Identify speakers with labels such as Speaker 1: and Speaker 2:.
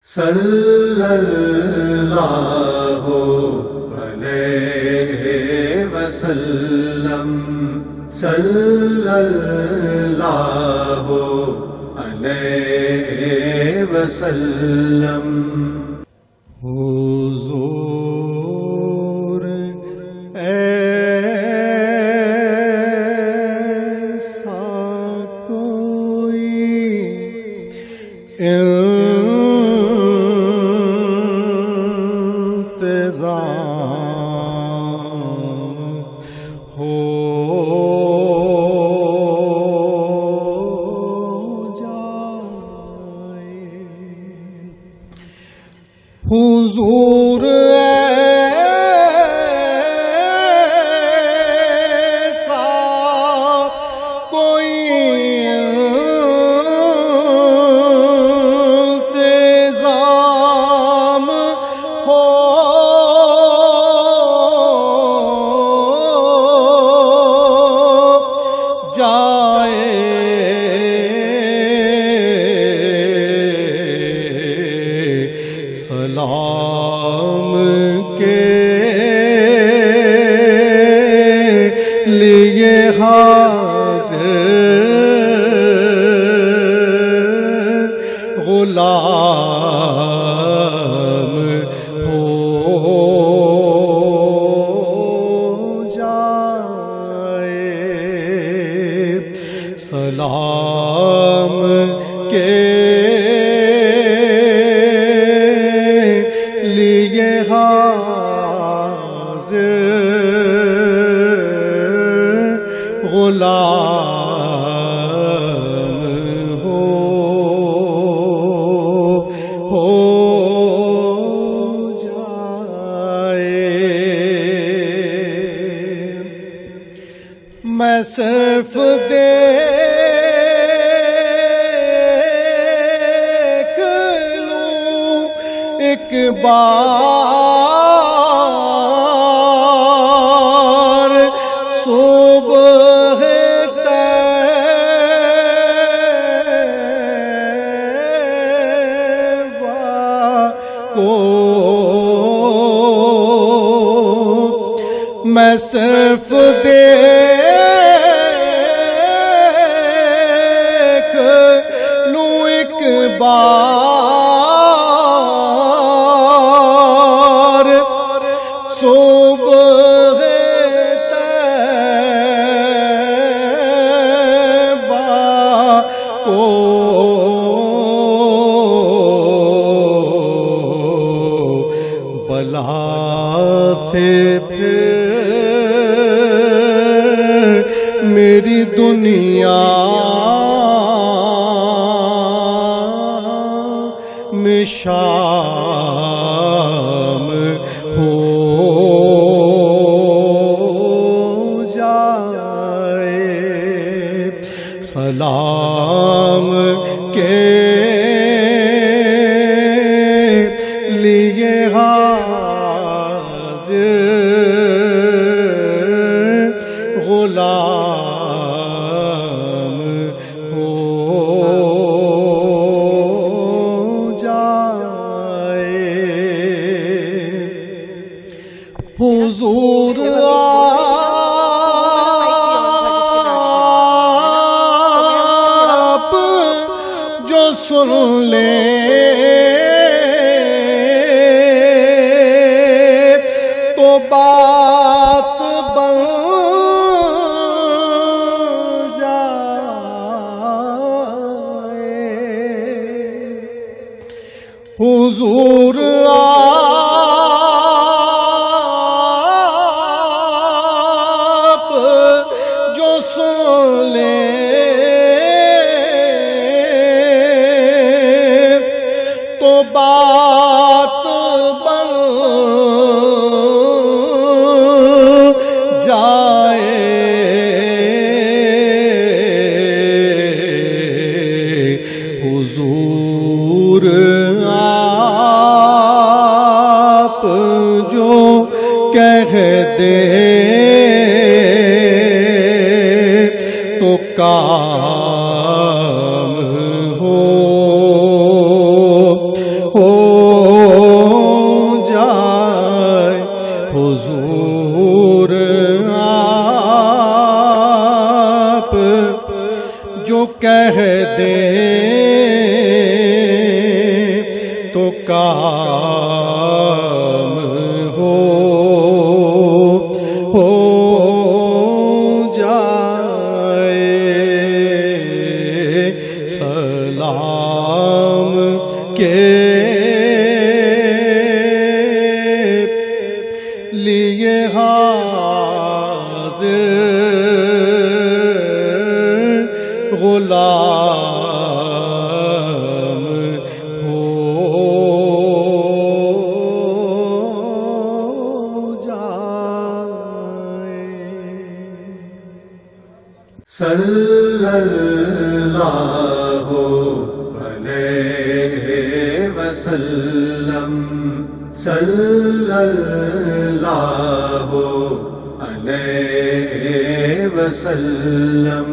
Speaker 1: صلی اللہ علیہ وسلم، صلی اللہ علیہ وسلم۔ حضور ایسا کوئی انتظام ہو جائے، حضور ایسا کوئی انتظام ہو جائے، سلام کے لیے حاضر غلام ہو جائے، سلام کے لیے حاضر غلام ہو جائے۔ میں صرف دیکھ لوں ایک بار صبح طیبہ کو، میں صرف دیکھ لوں ایک بار صبح طیبہ کو، بلا سے پھر میری دنیا میں شام ہو جائے، سلام کے لیے حاضر غلام ہو جائے۔ حضور آپ جو سن لیں تو بات بن جائے، حضور آپ جو سن لیں تو بات بن جائے، حضور آپ جو کہہ دیں تو کام ہو جائے حضور آپ جو کہہ دیں تو کام ہو جائے سلام کے لیے حاضر غلام ہو جائے.
Speaker 2: صلی اللہ علیہ وسلم صلی اللہ علیہ وسلم.